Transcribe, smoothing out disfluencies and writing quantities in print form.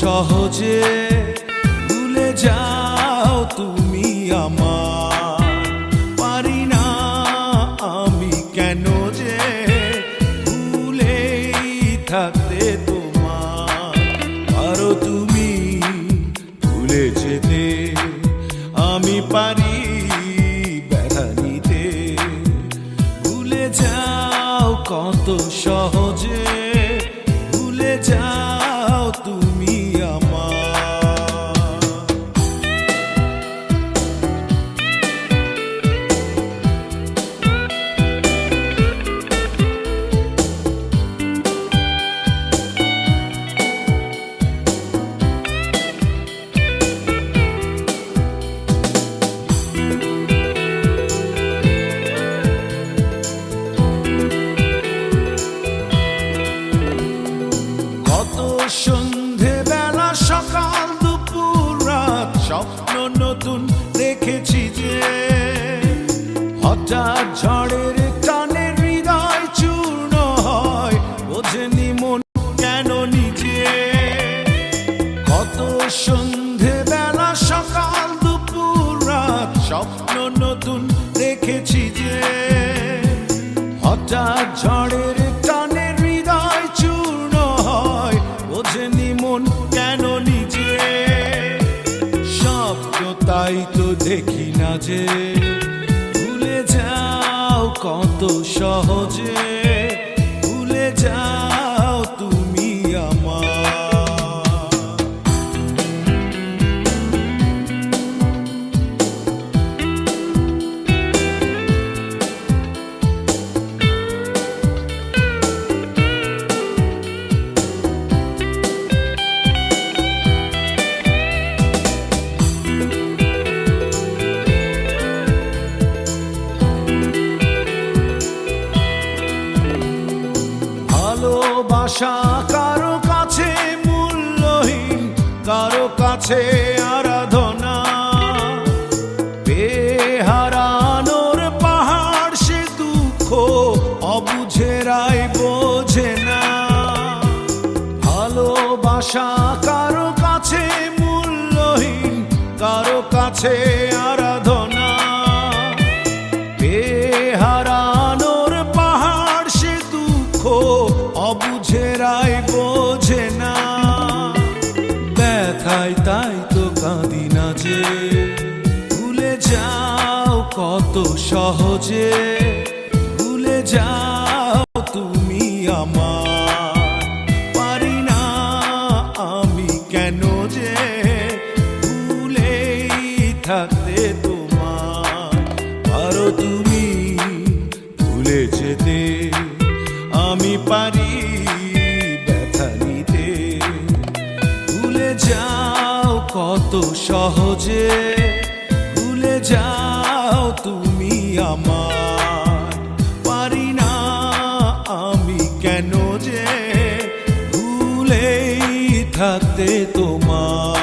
সহজে ভুলে যাও তুমি আমার। পারি না আমি কেন যে ভুলেই থাকতে তোমার। পারো তুমি ভুলে যেতে, আমি পারি ব্যথা নিতে। ভুলে যাও কত সহজে, ভুলে যাও তুমি আমার। সন্ধে বেলা সকাল দুপুর রাত স্বপ্ন নতুন দেখেছি যে, হঠাৎ ঝড়ের টানে হৃদয় চূর্ণ হয়, বোঝেনি মন কেন নিজে। কত সন্ধে বেলা সকাল দুপুর রাত স্বপ্ন নতুন দেখেছি যে, হঠাৎ ঝড়ের টানে হৃদয় চূর্ণ হয়, বোঝেনি মন কেন নিজে। স্বপ্ন তাই তো দেখি না যে, ভুলে যাও কত সহজে, ভুলে যাও তুমি আমার। ভালোবাসা কারো কাছে মূল্যহীন, কারো কাছে আরাধনা। বেহারানোর পাহাড় সে দুঃখ, অবুঝেরাই বোঝে না। ভালোবাসা কারো কাছে মূল্যহীন, কারো কাছে আরাধনা। বেহারানোর পাহাড় সে দুঃখ, অবুঝেরাই বোঝে না। ব্যথায় তাই তো কাঁদি না যে, ভুলে যাও কত সহজে, ভুলে যাও তুমি আমার। পারি না আমি কেন যে ভুলেই থাকতে তোমার। পারো তুমি ভুলে যেতে, আমি পারি ব্যথা নিতে। ভুলে যাও কত সহজে, ভুলে যাও তুমি আমার। পারি না আমি কেন যে ভুলেই থাকতে তোমার।